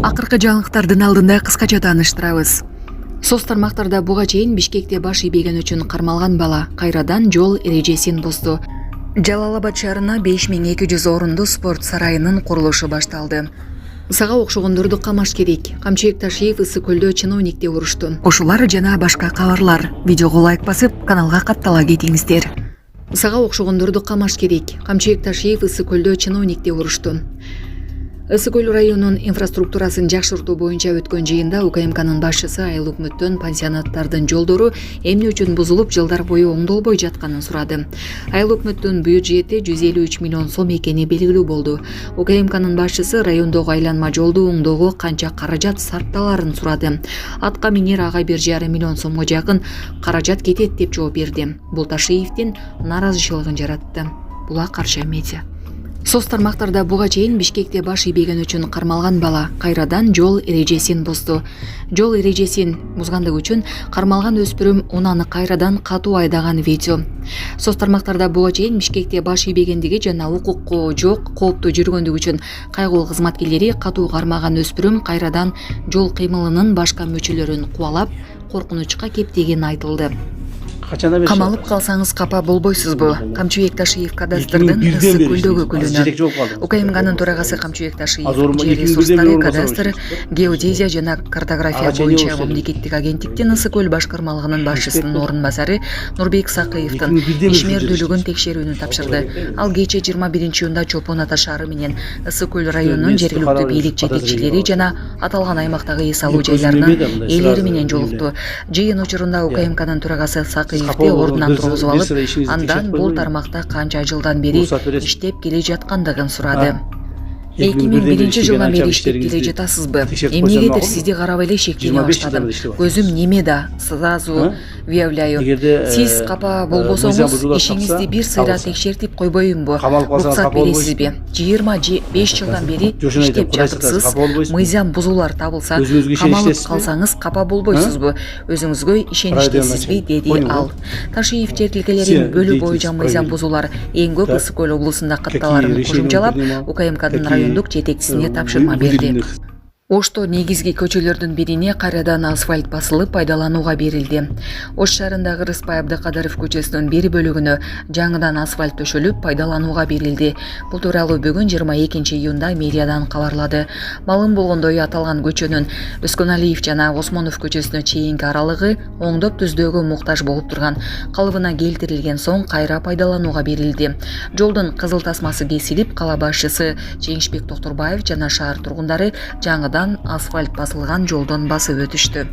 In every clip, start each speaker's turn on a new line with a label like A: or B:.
A: Акыркы жаңылыктардын алдында кыскача тааныштырабыз. Соц тармактарда буга чейин Бишкекте баш ийбеген үчүн кармалган бала кайрадан жол эрежесин бузду. Жалал-Абад шаарына 5200 орундуу спорт сарайынын курулушу башталды. Сага окшогондорду камаш керек. Камчыбек Ташиев Ысык көлдө чиновникти урушту. Ушулар жана башка кабарлар. Видеого лайк басып, каналга каттала кетиңиздер. Сага окшогондорду камаш керек. Камчыбек Ташиев Ысык көлдө чиновникти урушту. Ысык көл районунун инфраструктурасын жакшыртуу боюнча өткөн жыйында УКМКнын башчысы Айыл Өкмөттөн пансионаттардын жолдору эмне үчүн бузулуп жылдар бою оңдолбой жатканын сурады. Айыл Өкмөттүн бюджети 153 миллион сом экени белгилүү болду. УКМКнын башчысы райондогу айланма жолду оңдоого канча каражат сарпталарын сурады. Атка минер ага 1,5 миллион сомго жакын каражат кетет деп жооп берди. Бул Ташиевдин нааразычылыгын жаратты. Була каршы медиа. Соц тармактарда буга чейин Бишкекте баш ийбеген үчүн кармалган бала кайрадан жол эрежесин бузду. Жол эрежесин бузгандыгы үчүн кармалган өспүрүм унаны кайрадан катуу айдаган видео. Соц тармактарда буга чейин Бишкекте баш ийбегендиги жана укукку жок кооптуу жүргөндүгү үчүн кайгылуу кызматкерлери катуу кармаган өспүрүм кайрадан жол кыймылынын башка мүчөлөрүн кубалап коркунучка кептегени айтылды. Камалып калсаңыз капа болбойсузбу? Камчыбек Ташиев кадастрдын Ысык көлдөгү күлүнө. УКМКнын төрагасы Камчыбек Ташиев жер ресурстары, кадастр, геодезия жана картография боюнча мамлекеттик агенттиктин Ысык көл башкармалыгынын башчысынын орун басары Нурбек Сакыевдин ишмердүүлүгүн текшерүүнү тапшырды. Ал кечээ 21-июнда Чолпон Ата шаары менен Ысык көл районунун жергиликтүү бийлик жетекчилери жана аталган аймактагы эс алуу жайларынын ээлери менен жолукту. Жыйын учурунда УКМКнын төрагасы Сакыев ордунан тургузуп алып, андан бул тармакта канча жылдан бери иштеп келе жаткандыгын сурады. 2001 жылдан бери иштеп келе жатасызбы? Эмнегедир сизди карап эле шектене баштадым. Көзүм немеда, сразу выявляю. Сиз капа болбосоңуз, ишиңизди бир сыйра текшертип койбойюмбу? Уруксат бересизби? 25 жылдан бери иштеп жатыпсыз. Мыйзам бузуулар табылса, камалып калсаңыз капа болбойсузбу? Өзүңүзгө ишеничтесизби? Деди ал. Ташиев чертилкелерин бөлүү боюнча мыйзам бузуулар эң көп Ысык көл облусунда катталарын кошумчалап, УКМКдын райондук жетекчисине тапшырма берди. Ошто негизги көчөлөрдүн бирине кайрадан асфальт басылып пайдаланууга берилди. Ош шаарындагы Рыспай Абдыкадыров көчөсүнүн бир бөлүгүнө жаңыдан асфальт төшөлүп пайдаланууга берилди. Бул тууралуу бүгүн 22-июнда медиадан кабарлады. Малым болгондой аталган көчөнүн Өскөналиев жана Осмонов көчөсүнө чейинки аралыгы оңдоп түздөөгө муктаж болуп турган. Калыбына келтирилген соң кайра пайдаланууга берилди. Жолдун кызыл тасмасы кесилип, кала башчысы Жеңишбек Токторбаев жана шаар тургундары жаңыдан асфальт басылган жолдон басып өтүштү.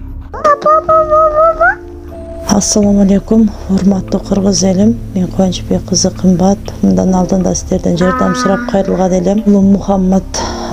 B: Ассаламу алейкум, урматтуу кыргыз элим. Мен Кубанычбек кызы Кымбат. Мындан алдында сиздерден жардам сурап кайрылган элем. Улум Мухаммад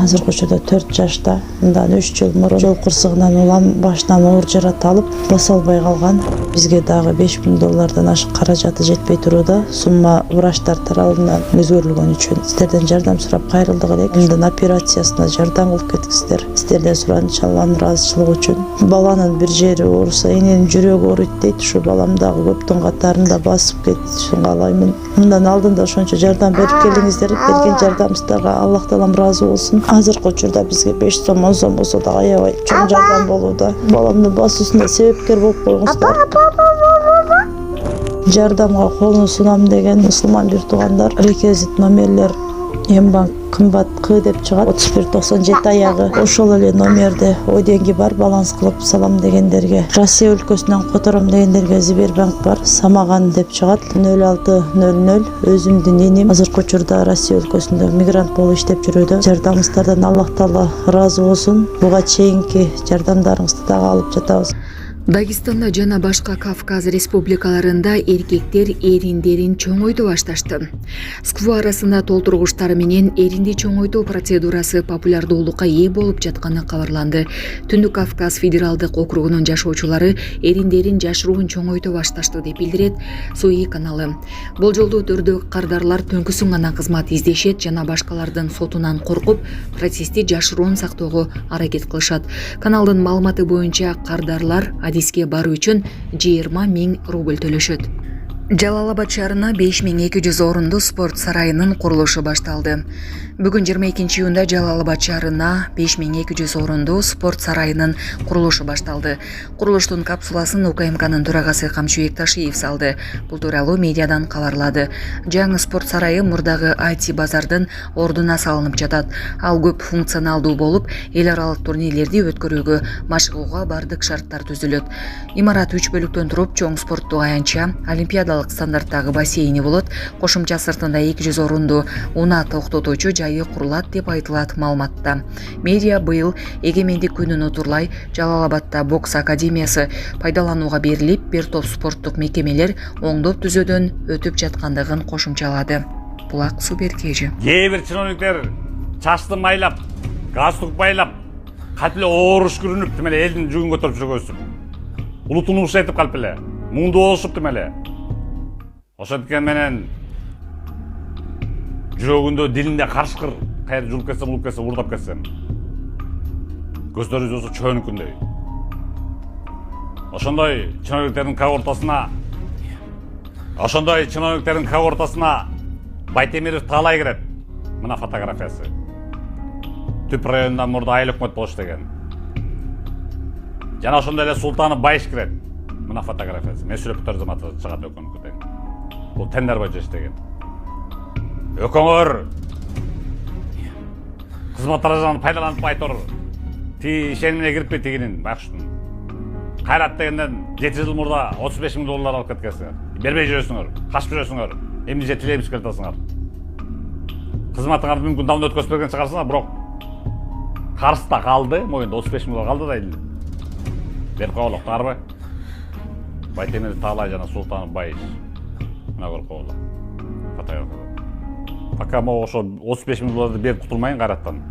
B: азыркы учурда 4 жашта. Мындан 3 жыл мурун жол кырсыгынан улам башынан оор жарат алып, баса албай калган. Бизге дагы $5000 ашык каражаты жетпей туруда. Сумма врачтар тарабынан өзгөрүлгөн үчүн сиздерден жардам сурап кайрылдык элек. Мындан операциясына жардам кылып кетиңиздер. Сиздерден суранычы Алланын ыраазычылыгы үчүн. Баланын бир жери ооруса, эненин жүрөгү ооруйт дейт. Ушу балам дагы көптүн катарында басып кетишин каалаймын. Мындан алдында ошончо жардам берип келиңиздер. Берген жардамыңыздарга Аллах таалам ыраазы болсун. Азыркы учурда бизге 5 сом, 10 сом болсо дагы аябай чоң жардам болууда. Баламдын басуусуна себепкер болуп койгуңуздар. Жардамга колун сунам деген мусулман бир туугандар. Реквизит номерлер Эмбанк Кымбат К деп чыгат. 3197 аягы. Ошол эле номерде о деньги бар, баланс кылып салам дегендерге. Россия өлкөсүнөн котором дегендерге Сбербанк бар. Самаган деп чыгат. 0600. Өзүмдүн энем азыркы учурда Россия өлкөсүндө мигрант болуп иштеп жүрүүдө. Жардамыңыздардан Аллах таала ыраазы болсун. Буга чейинки жардамдарыңызды дагы алып жатабыз.
A: Дагестанда жана башка Кавказ республикаларында эркектер эриндерин чоңойтуу башташты. СКВ арасында толтургучтар менен эринди чоңойтуу процедурасы популярдуулукка ээ болуп жатканы кабарланды. Түндүк Кавказ федералдык округунун жашоочулары эриндерин жашыруун чоңойтуу башташты деп билдирет Суи каналы. Болжолдуу түрдө кардарлар төңкүсүн гана кызмат издешет жана башкалардын сотунан коркуп, процести жашыруун сактоого аракет кылышат. Каналдын маалыматы боюнча кардарлар адиске баруу үчүн 20 000 рубль төлөшөт. Жалал Абад шаарына 5200 орунду спорт сарайынын курулушу башталды. Бүгүн 22-июнда Жалал Абад шаарына 5200 орунду спорт сарайынын курулушу башталды. Курулуштун капсуласын УКМКнын төрагасы Камчыбек Ташиев салды. Бул тууралуу медиадан кабарлады. Жаңы спорт сарайы мурдагы IT базардын ордуна салынып жатат. Ал көп функционалдуу болуп, эл аралык турнирлерди өткөрүүгө, машыгууга бардык шарттар түзүлөт. Имарат 3 бөлүктөн туруп, чоң спорттук аянтча, олимпиадалык стандарттагы бассейни болот. Кошумча сыртында 200 орунду унаа токтотуучу жайы курулат деп айтылат маалыматта. Медиа быйыл эгемендик күнүн утурлай Жалал Абадта бокс академиясы пайдаланууга берилип, бир топ спорттук мекемелер оңдоп түзөөдөн өтүп жаткандыгын кошумчалады. Булак Суберкежи.
C: Кээ бир чиновниктер чачты майлап, галстук байлап, калп эле ооруш күрүнүп, тим эле элдин жүгүн көтөрүп жүргөнсүп. Улутун уруш этип калп эле, муңду болушуп тим эле. Ошондуктан менен жүрөгүндө, дилинде карышкыр, кайра жулуп кетсе, урдап кетсем. Көздөрү болсо чөөнүкүндөй. Ошондой чиновниктердин когортасына Байтемиров Таалай кирет. Мына фотографиясы. Түп районунан мурда айыл өкмөт болуш деген. Жана ошондой эле Султанов Байыш кирет. Мына фотографиясы. Месүрөптөр заматы чыгат өкмөткө деген. Бул Тендербай иштеген. Өкөңөр кызматтардан пайдаланып айтор. Ти ишенимине кирип тигинин бакыштын. Кайрат дегенден 7 жыл мурда 35 000 доллар алып кеткенсиңер. Бербей жүрөсүңөр, качып жүрөсүңөр. Эмне тилейбиз келтасыңар. Кызматыңарды мүмкүн давно өткөзүп берген чыгарсыңар, бирок карызда калды, моюнда 35 000 калды да элди. Берип коелук, тарбы. Байтемир Таалай жана Султанов Байыш. Мына көрүп коелук. Фотография. Пока могу ошо 35 000 долларды берип кутулмайын кайраттан.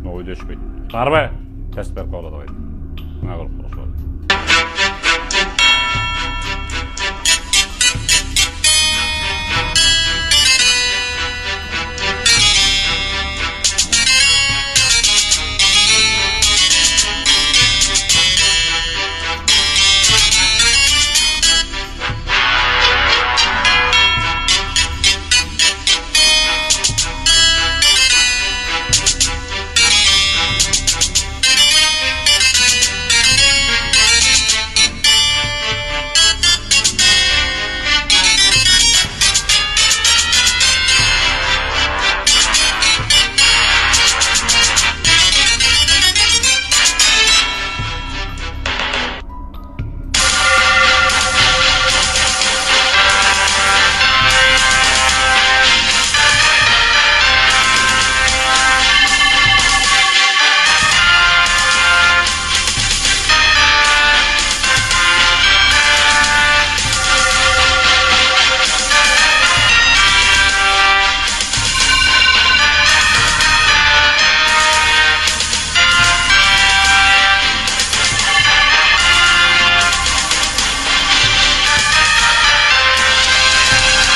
C: Ойдо өчпөйт. Тарбы, тест берип коелук. Мына көрүп коелук.